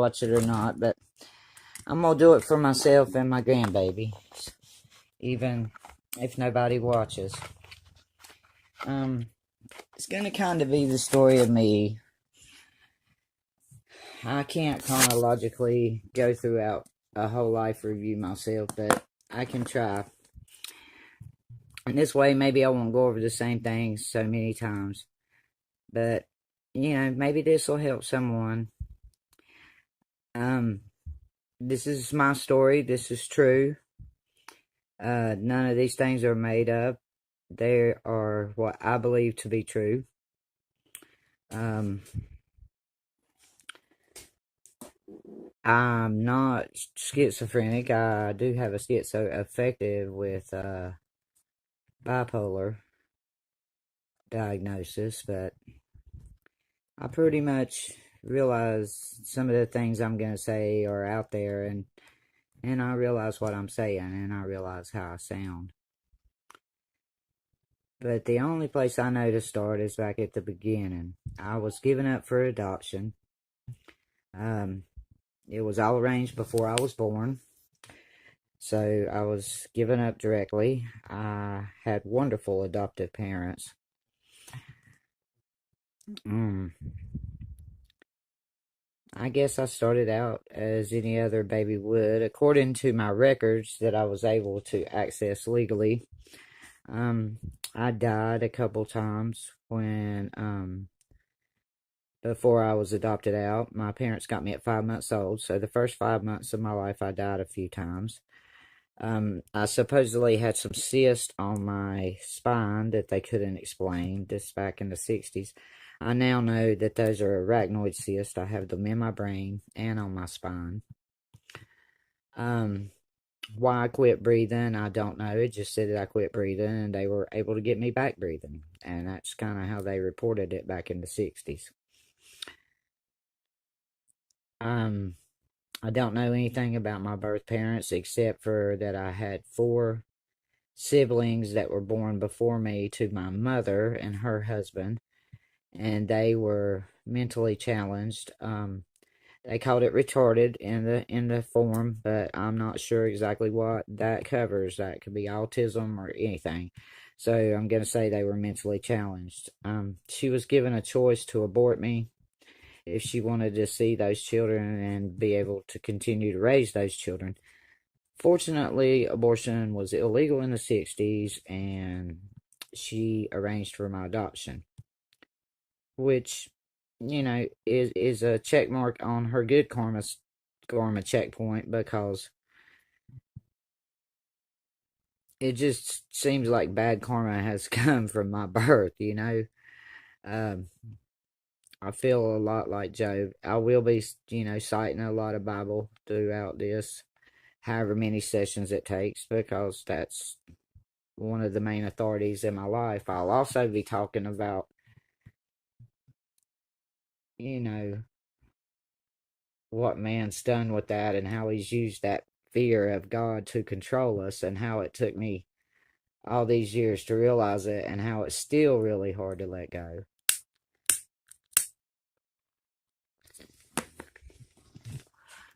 watch it or not, but I'm going to do it for myself and my grandbaby, even if nobody watches. It's going to kind of be the story of me. I can't chronologically go throughout a whole life review myself, but I can try. And this way, maybe I won't go over the same things so many times. But, maybe this will help someone. This is my story. This is true. None of these things are made up. They are what I believe to be true. I'm not schizophrenic. I do have a schizoaffective with bipolar diagnosis, but I pretty much realize some of the things I'm going to say are out there, and I realize what I'm saying, and I realize how I sound. But the only place I know to start is back at the beginning. I was given up for adoption. It was all arranged before I was born. So I was given up directly. I had wonderful adoptive parents. I guess I started out as any other baby would. According to my records that I was able to access legally, I died a couple times when, before I was adopted out. My parents got me at 5 months old, so the first 5 months of my life I died a few times. I supposedly had some cysts on my spine that they couldn't explain, this back in the 60s. I now know that those are arachnoid cysts. I have them in my brain and on my spine. Why I quit breathing, I don't know. It just said that I quit breathing, and they were able to get me back breathing. And that's kind of how they reported it back in the 60s. I don't know anything about my birth parents except for that I had 4 siblings that were born before me to my mother and her husband, and they were mentally challenged. They called it retarded in the form, but I'm not sure exactly what that covers. That could be autism or anything. So I'm going to say they were mentally challenged. She was given a choice to abort me if she wanted to see those children and be able to continue to raise those children. Fortunately, abortion was illegal in the 60s, and she arranged for my adoption, which, is a check mark on her good karma checkpoint, because it just seems like bad karma has come from my birth, I feel a lot like Job. I will be, citing a lot of Bible throughout this, however many sessions it takes, because that's one of the main authorities in my life. I'll also be talking about, what man's done with that, and how he's used that fear of God to control us, and how it took me all these years to realize it, and how it's still really hard to let go.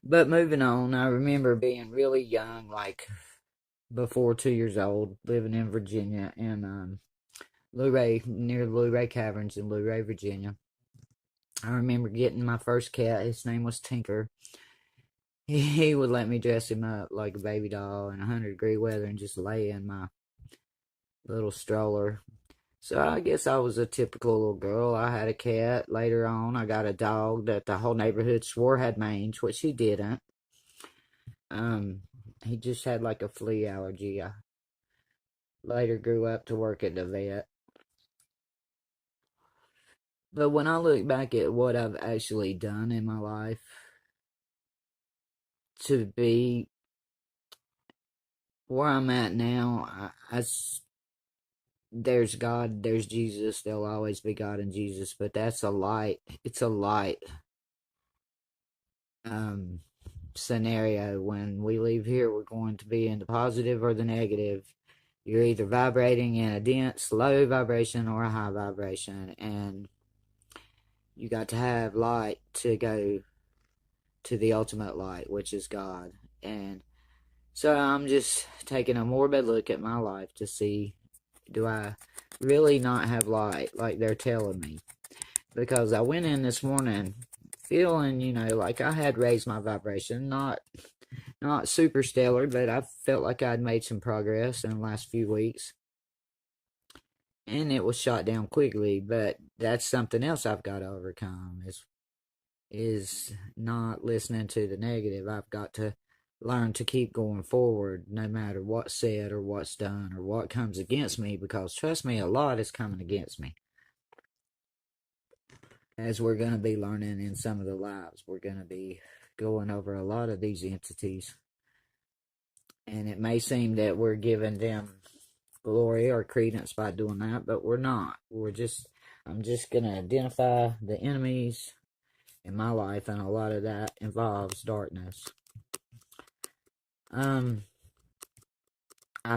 But moving on, I remember being really young, like before 2 years old, living in Virginia, in Luray, near the Luray Caverns in Luray, Virginia. I remember getting my first cat. His name was Tinker. He would let me dress him up like a baby doll in 100-degree weather and just lay in my little stroller. So I guess I was a typical little girl. I had a cat. Later on, I got a dog that the whole neighborhood swore had mange, which he didn't. He just had like a flea allergy. I later grew up to work at the vet. But when I look back at what I've actually done in my life to be where I'm at now, there's God, there's Jesus. There'll always be God and Jesus, but that's a light. It's a light scenario. When we leave here, we're going to be in the positive or the negative. You're either vibrating in a dense, low vibration or a high vibration, and you got to have light to go to the ultimate light, which is God. And so I'm just taking a morbid look at my life to see, do I really not have light like they're telling me? Because I went in this morning feeling, like I had raised my vibration, not super stellar, but I felt like I'd made some progress in the last few weeks. And it was shot down quickly, but that's something else I've got to overcome, is not listening to the negative. I've got to learn to keep going forward no matter what's said or what's done or what comes against me, because trust me, a lot is coming against me. As we're going to be learning in some of the lives, we're going to be going over a lot of these entities. And it may seem that we're giving them glory or credence by doing that, but we're not. I'm just going to identify the enemies in my life, and a lot of that involves darkness. I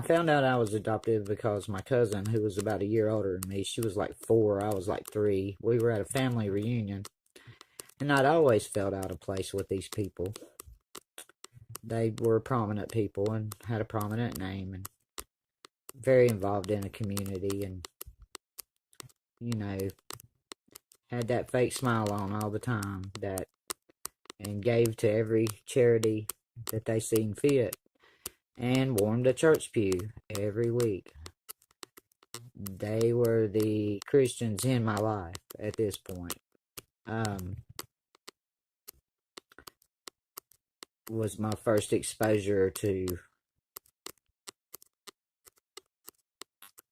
found out I was adopted because my cousin, who was about a year older than me, she was like 4, I was like 3. We were at a family reunion, and I'd always felt out of place with these people. They were prominent people and had a prominent name and very involved in the community, and had that fake smile on all the time, and gave to every charity that they seen fit, and warmed a church pew every week. They were the Christians in my life at this point. Was my first exposure to,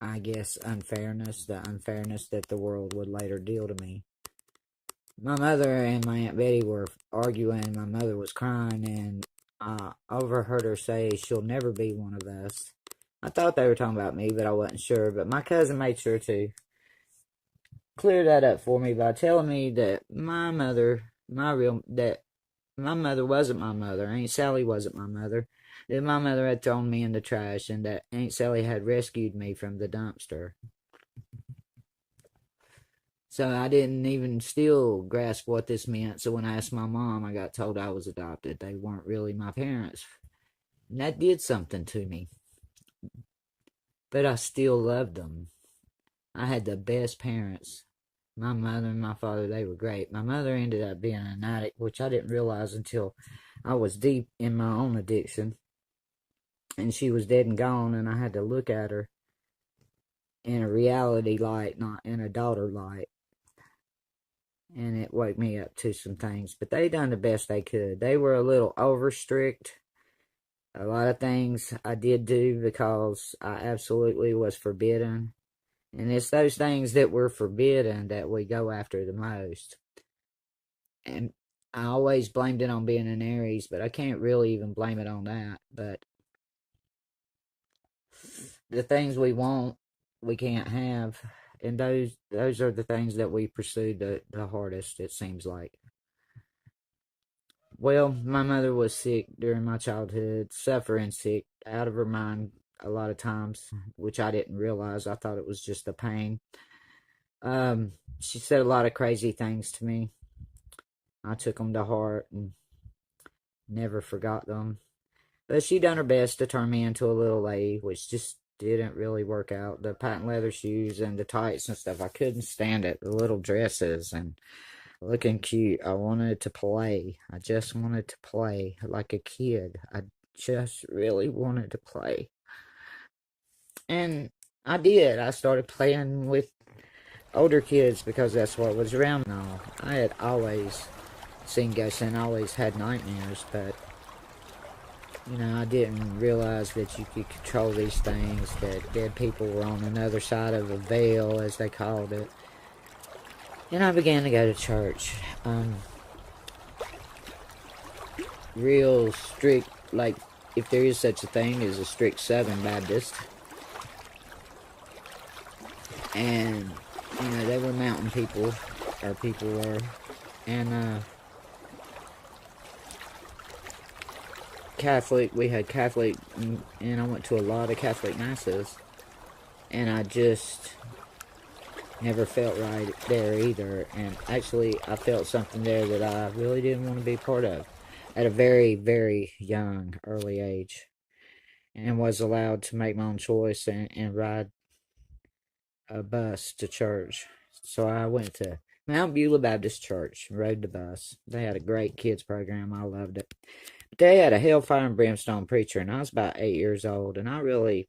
I guess, unfairness, the unfairness that the world would later deal to me. My mother and my Aunt Betty were arguing. My mother was crying, and I overheard her say, "She'll never be one of us." I thought they were talking about me, but I wasn't sure. But my cousin made sure to clear that up for me by telling me that my mother wasn't my mother. Aunt Sally wasn't my mother. That my mother had thrown me in the trash, and that Aunt Sally had rescued me from the dumpster. So I didn't even still grasp what this meant. So when I asked my mom, I got told I was adopted. They weren't really my parents. And that did something to me. But I still loved them. I had the best parents. My mother and my father, they were great. My mother ended up being an addict, which I didn't realize until I was deep in my own addiction. And she was dead and gone, and I had to look at her in a reality light, not in a daughter light. And it woke me up to some things. But they done the best they could. They were a little over strict. A lot of things I did do because I absolutely was forbidden. And it's those things that were forbidden that we go after the most. And I always blamed it on being an Aries, but I can't really even blame it on that. But the things we want, we can't have. And those are the things that we pursue the hardest, it seems like. Well, my mother was sick during my childhood, suffering sick, out of her mind a lot of times, which I didn't realize. I thought it was just the pain. She said a lot of crazy things to me. I took them to heart and never forgot them. But she done her best to turn me into a little lady, which just didn't really work out. The patent leather shoes and the tights and stuff, I couldn't stand it. The little dresses and looking cute. I wanted to play. I just wanted to play like a kid. I just really wanted to play. And I did. I started playing with older kids because that's what was around now. I had always seen ghosts and always had nightmares, but I didn't realize that you could control these things, that dead people were on another side of a veil, as they called it. And I began to go to church. Real strict, like, if there is such a thing as a strict Southern Baptist. And, they were mountain people, or people were. And, Catholic, we had Catholic, and I went to a lot of Catholic masses. And I just never felt right there either. And actually, I felt something there that I really didn't want to be part of. at a very, very young, early age, and was allowed to make my own choice and ride a bus to church. So I went to Mount Beulah Baptist Church, rode the bus. They had a great kids program. I loved it. But they had a hellfire and brimstone preacher, and I was about 8 years old, and I really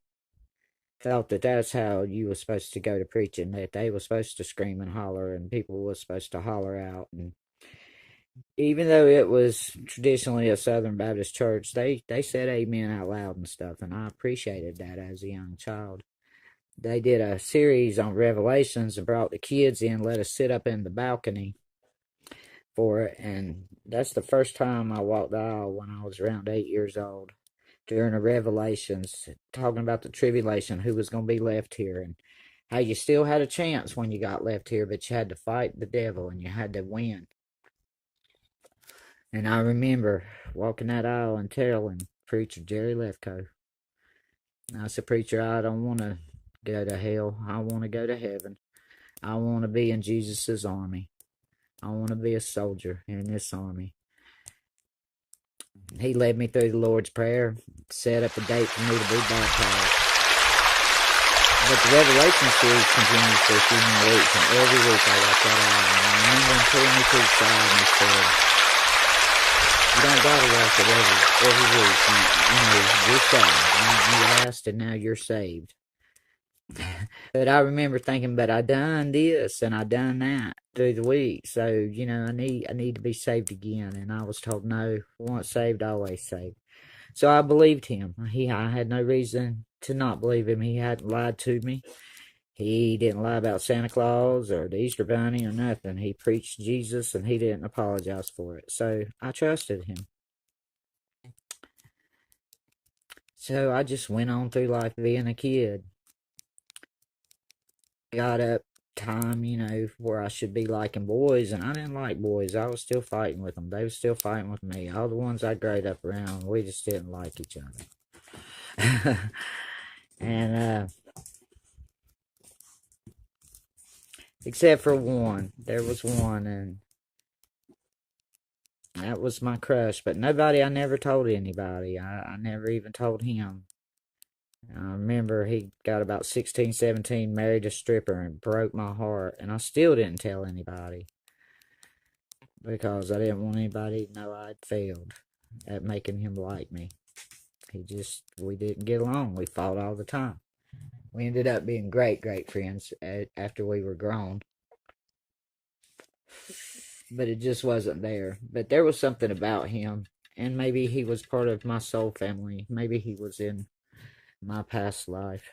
felt that that's how you were supposed to go to preaching, that they were supposed to scream and holler, and people were supposed to holler out. And even though it was traditionally a Southern Baptist church, they said amen out loud and stuff, and I appreciated that as a young child. They did a series on Revelations and brought the kids in, let us sit up in the balcony for it, and that's the first time I walked the aisle when I was around 8 years old during the Revelations, talking about the tribulation, who was going to be left here, and how you still had a chance when you got left here, but you had to fight the devil and you had to win. And I remember walking that aisle and telling Preacher Jerry Lefko, I said, Preacher, I don't want to go to hell. I want to go to heaven. I want to be in Jesus' army. I want to be a soldier in this army. He led me through the Lord's Prayer, set up a date for me to be baptized. But the Revelation series continues for a few more weeks, and every week I watch that out. And I remember him pulling me to the side and he said, you don't gotta watch it every week. You're saved. You asked and now you're saved. But I remember thinking, but I done this and I done that through the week. So, I need to be saved again. And I was told, no, once saved, always saved. So I believed him. I had no reason to not believe him. He hadn't lied to me. He didn't lie about Santa Claus or the Easter Bunny or nothing. He preached Jesus and he didn't apologize for it. So I trusted him. So I just went on through life being a kid. Got up time, where I should be liking boys, and I didn't like boys. I was still fighting with them. They were still fighting with me. All the ones I growed up around, we just didn't like each other. And except for one. There was one, and that was my crush. But I never told anybody. I never even told him. I remember he got about 16, 17, married a stripper, and broke my heart. And I still didn't tell anybody because I didn't want anybody to know I'd failed at making him like me. We didn't get along. We fought all the time. We ended up being great, great friends after we were grown. But it just wasn't there. But there was something about him. And maybe he was part of my soul family. Maybe he was in my past life.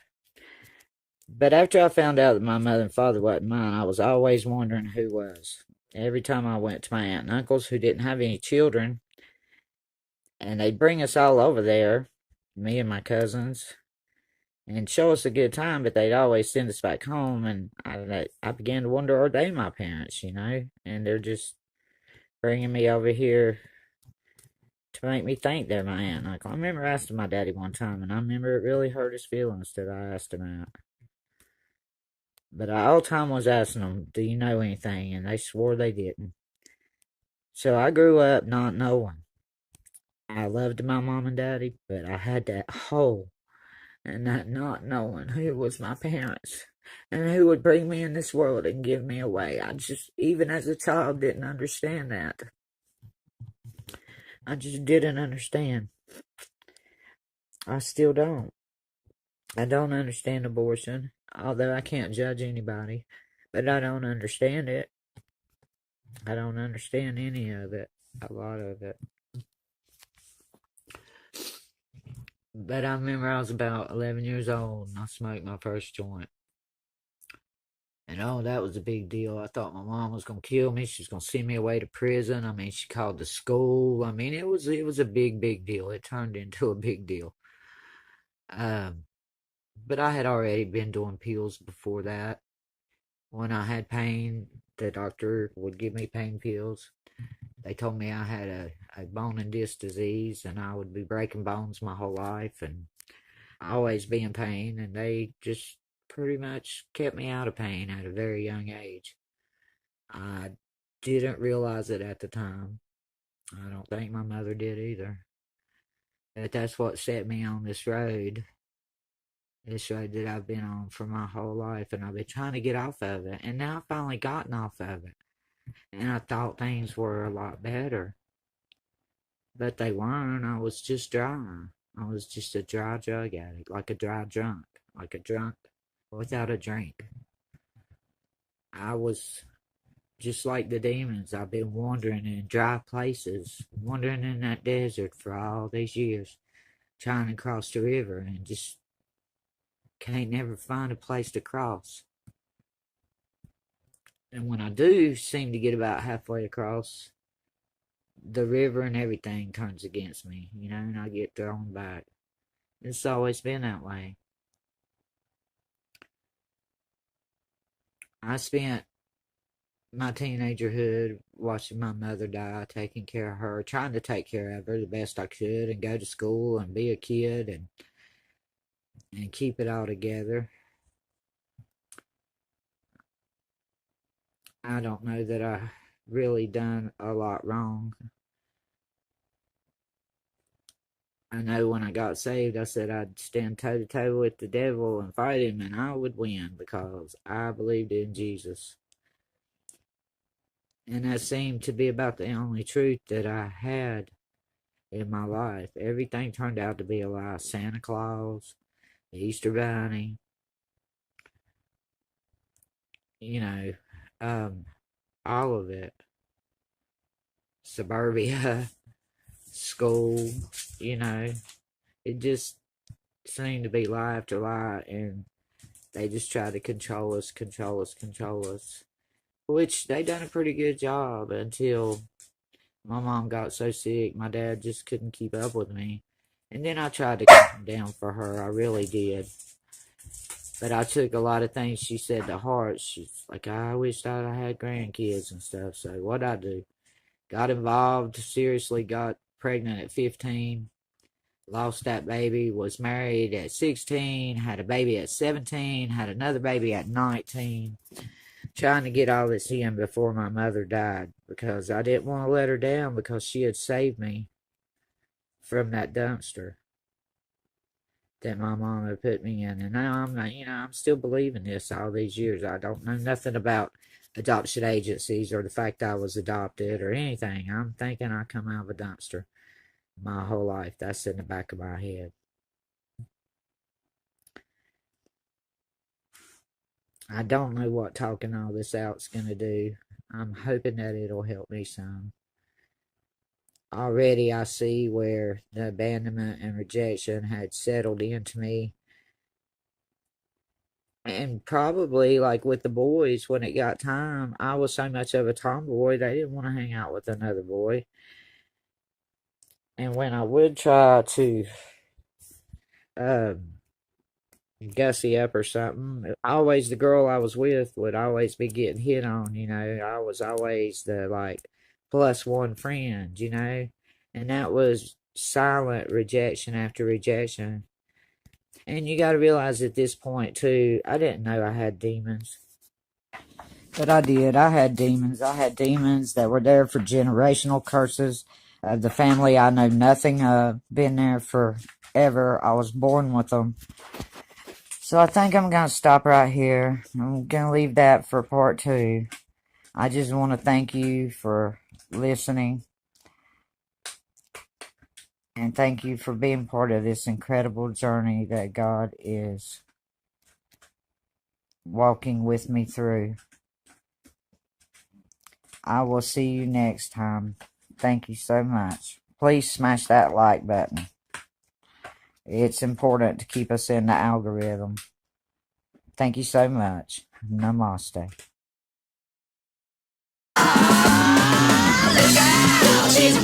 But after I found out that my mother and father wasn't mine, I was always wondering who was. Every time I went to my aunt and uncles who didn't have any children, and they'd bring us all over there, me and my cousins, and show us a good time, but they'd always send us back home, and I began to wonder, are they my parents, and they're just bringing me over here to make me think they're my aunt and uncle. I remember asking my daddy one time, and I remember it really hurt his feelings that I asked him out. But I all the time was asking them, do you know anything? And they swore they didn't. So I grew up not knowing. I loved my mom and daddy, but I had that hole and that not knowing who was my parents and who would bring me in this world and give me away. I just, even as a child, didn't understand that. I just didn't understand. I still don't. I don't understand abortion, although I can't judge anybody, but I don't understand it. I don't understand any of it, a lot of it. But I remember I was about 11 years old and I smoked my first joint. And oh, that was a big deal. I thought my mom was gonna kill me. She was gonna send me away to prison. I mean, she called the school. I mean, it was a big deal. It turned into a big deal. Um, but I had already been doing pills before that. When I had pain, the doctor would give me pain pills. They told me I had a bone and disc disease and I would be breaking bones my whole life and always be in pain. And they just pretty much kept me out of pain at a very young age. I didn't realize it at the time. I don't think my mother did either. But that's what set me on this road that I've been on for my whole life, and I've been trying to get off of it. And now I've finally gotten off of it. And I thought things were a lot better. But they weren't. I was just dry. I was just a dry drug addict, like a dry drunk, like a drunk without a drink. I was just like the demons. I've been wandering in dry places, wandering in that desert for all these years, trying to cross the river and just can't never find a place to cross. And when I do seem to get about halfway across, the river and everything turns against me, and I get thrown back. It's always been that way. I spent my teenagerhood watching my mother die, taking care of her, trying to take care of her the best I could, and go to school and be a kid and keep it all together. I don't know that I really done a lot wrong. I know when I got saved, I said I'd stand toe to toe with the devil and fight him, and I would win because I believed in Jesus. And that seemed to be about the only truth that I had in my life. Everything turned out to be a lie. Santa Claus, the Easter Bunny, you know, all of it. Suburbia, school, it just seemed to be lie after lie, and they just tried to control us, control us, control us. Which they done a pretty good job until my mom got so sick, my dad just couldn't keep up with me. And then I tried to calm down for her, I really did. But I took a lot of things she said to heart. She's like, I wish that I had grandkids and stuff. So what'd I do? Got involved, seriously got pregnant at 15. Lost that baby, was married at 16, had a baby at 17, had another baby at 19. Trying to get all this in before my mother died because I didn't want to let her down because she had saved me from that dumpster that my mom had put me in. And now I'm not, I'm still believing this all these years. I don't know nothing about adoption agencies or the fact I was adopted or anything. I'm thinking I come out of a dumpster my whole life. That's in the back of my head. I don't know what talking all this out's going to do. I'm hoping that it'll help me some. Already I see where the abandonment and rejection had settled into me. And probably, like with the boys, when it got time, I was so much of a tomboy, they didn't want to hang out with another boy. And when I would try to um, gussy up or something, always the girl I was with would always be getting hit on, I was always the, like, plus one friend, and that was silent rejection after rejection. And you got to realize at this point, too, I didn't know I had demons. But I did. I had demons. I had demons that were there for generational curses. The family I know nothing of, been there forever. I was born with them. So I think I'm going to stop right here. I'm going to leave that for part 2. I just want to thank you for listening. And thank you for being part of this incredible journey that God is walking with me through. I will see you next time. Thank you so much. Please smash that like button. It's important to keep us in the algorithm. Thank you so much. Namaste. She's